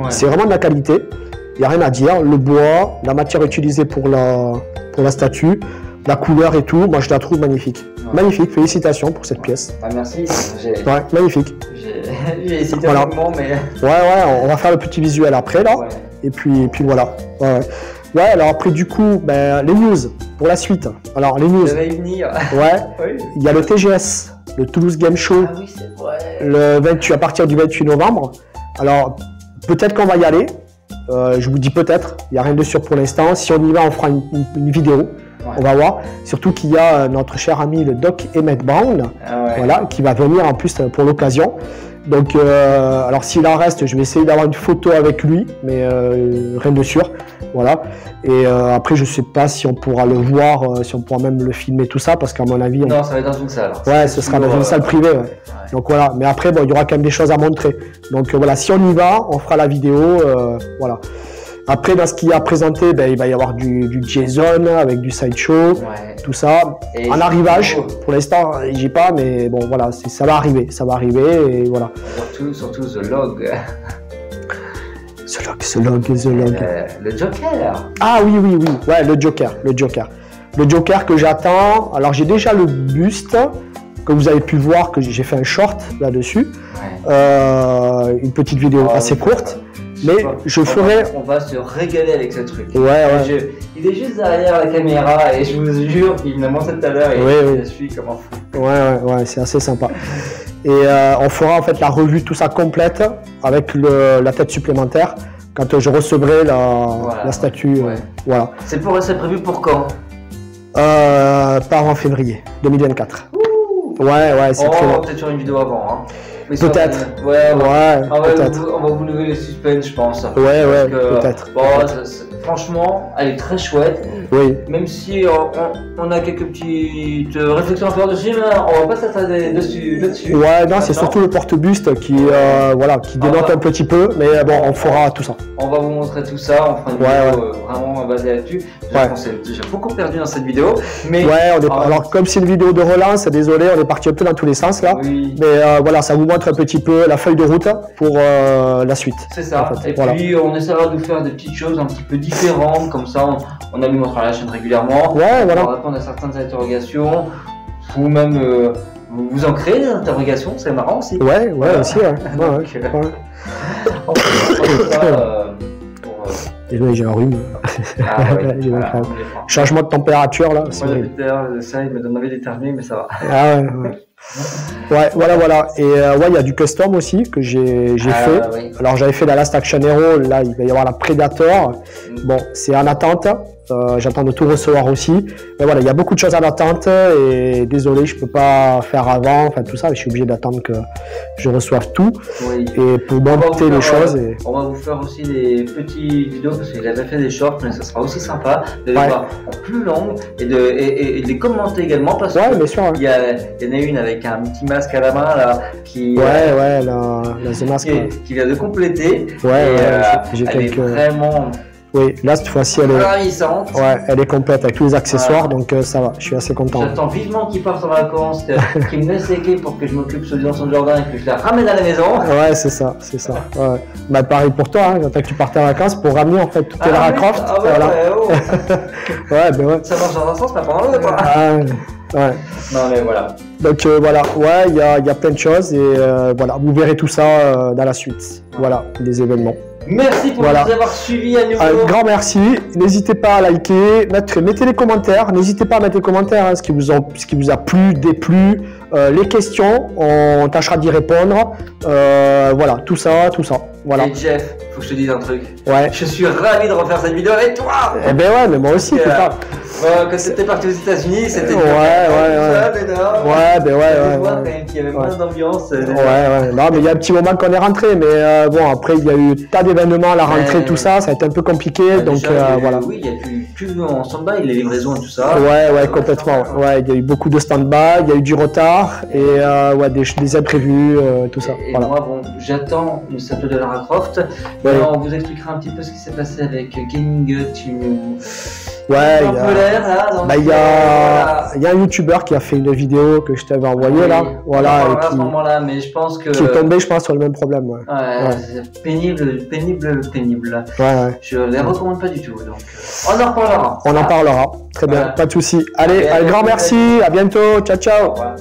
C'est vraiment de la qualité. Il n'y a rien à dire. Le bois, la matière utilisée pour la statue, la couleur et tout, moi je la trouve magnifique. Magnifique, félicitations pour cette pièce. Merci. Magnifique. J'ai hésité un moment, mais... on va faire le petit visuel après, là. Et puis voilà. Alors après, du coup, les news, pour la suite. Alors, les news. Il y a le TGS, le Toulouse Game Show. Ah oui, c'est vrai. À partir du 28 novembre. Alors, peut-être qu'on va y aller. Je vous dis peut-être. Il n'y a rien de sûr pour l'instant. Si on y va, on fera une vidéo. On va voir, surtout qu'il y a notre cher ami le Doc Emmett Brown, qui va venir en plus pour l'occasion. Donc, alors s'il en reste, je vais essayer d'avoir une photo avec lui, mais rien de sûr. Voilà. Et après, je sais pas si on pourra le voir, si on pourra même le filmer, tout ça, parce qu'à mon avis... Non, ça va être dans une salle. Ouais, ce sera dans une salle privée. Donc voilà, mais après, il y aura quand même des choses à montrer. Donc voilà, si on y va, on fera la vidéo, voilà. Après, dans ce qu'il y a présenté, il va y avoir du Jason avec du sideshow, tout ça. Et en arrivage, pour l'instant, j'y pas, mais bon, voilà, ça va arriver, et voilà. Surtout The Log. The Log. Le Joker. Ah oui, ouais, le Joker. Le Joker que j'attends. Alors, j'ai déjà le buste, que vous avez pu voir, que j'ai fait un short là-dessus. Une petite vidéo assez courte. Mais je ferai... On va se régaler avec ce truc. Il est juste derrière la caméra et je vous jure qu'il m'a montré tout à l'heure et je suis comme un fou. Ouais, c'est assez sympa. Et on fera en fait la revue, tout ça complète, avec la tête supplémentaire, quand je recevrai la statue. Voilà. C'est prévu pour quand? Par en février 2024. C'est très long. Peut-être sur une vidéo avant. Hein. Peut-être. On va vous lever le suspense, je pense. Peut-être. Franchement, elle est très chouette. Même si on a quelques petites réflexions à faire dessus, mais on va pas s'attarder dessus. Non, c'est surtout le porte-buste qui dénote un petit peu, mais bon, on fera tout ça. On va vous montrer tout ça, on fera une vidéo vraiment basée là-dessus. On s'est déjà beaucoup perdu dans cette vidéo. Mais alors comme c'est une vidéo de relance, désolé, on est parti un peu dans tous les sens là. Mais voilà, ça vous montre un petit peu la feuille de route pour la suite. C'est ça. En fait. Puis on essaiera de faire des petites choses un petit peu différentes, comme ça on alimentera la chaîne régulièrement. On va répondre à certaines interrogations. Vous-même vous en créez des interrogations, c'est marrant aussi. Aussi. Désolé, j'ai un rhume. Changement de température là. Moi, ça, il me donne envie d'éternuer, mais ça va. Ouais, voilà. Et ouais, il y a du custom aussi que j'ai fait. Oui. Alors j'avais fait la Last Action Hero, là il va y avoir la Predator. Bon, c'est en attente. J'attends de tout recevoir aussi. Mais voilà, il y a beaucoup de choses en attente et désolé, je peux pas faire avant, enfin tout ça, je suis obligé d'attendre que je reçoive tout. Oui. Et pour monter les choses. Et... On va vous faire aussi des petites vidéos parce qu'il avait fait des shorts, mais ça sera aussi sympa de les voir en plus longue et de les commenter également parce bien sûr, il y en a une avec un petit masque à la main là qui la The Mask, qui vient de compléter. J'ai elle est vraiment. Oui, là cette fois-ci elle est ravissante. Ouais, elle est complète avec tous les accessoires, donc ça va, je suis assez content. J'attends vivement qu'il parte en vacances, qu'il me laisse les clés pour que je m'occupe dans son jardin et que je la ramène à la maison. Ouais, c'est ça. Ouais. Bah pareil pour toi, hein, quand tu partais en vacances pour ramener en fait toutes tes Lara Croft. Ouais. Ça marche dans un sens, mais pas dans l'autre. Ouais. Non mais voilà. Donc voilà, il y a plein de choses et voilà, vous verrez tout ça dans la suite. Voilà, des événements. Merci pour nous avoir suivis à nouveau. Un grand merci. N'hésitez pas à liker, mettez les commentaires. N'hésitez pas à mettre les commentaires, hein, ce qui vous a plu, déplu, les questions. On tâchera d'y répondre. Voilà, tout ça. Voilà. Et Jeff, faut que je te dise un truc. Ouais. Je suis ravi de refaire cette vidéo avec toi. Eh ben ouais, mais moi aussi. Quand c'était parti aux États-Unis, c'était ouais. Quand même qu'il y avait moins d'ambiance. Ouais. Non, mais il y a un petit moment qu'on est rentré, mais bon, après il y a eu tas d'événements, la rentrée, tout ça, ça a été un peu compliqué, donc voilà. Oui, il y a plus en stand-by, les livraisons et tout ça. Ouais, complètement. Ouais, il y a eu beaucoup de stand-by, il y a eu du retard et des imprévus, tout ça. Et moi, bon, j'attends une statue de Lara Croft. On vous expliquera un petit peu ce qui s'est passé avec Gaming Gut. Ouais, il y a un youtubeur qui a fait une vidéo que je t'avais envoyée là, voilà, à ce moment-là, mais je pense que qui est tombé, je pense, sur le même problème. Ouais. C'est pénible. Ouais. Je les recommande pas du tout, donc on en reparlera. On en parlera. Très bien, pas de souci. Allez, un grand merci, à bientôt, ciao. Ouais.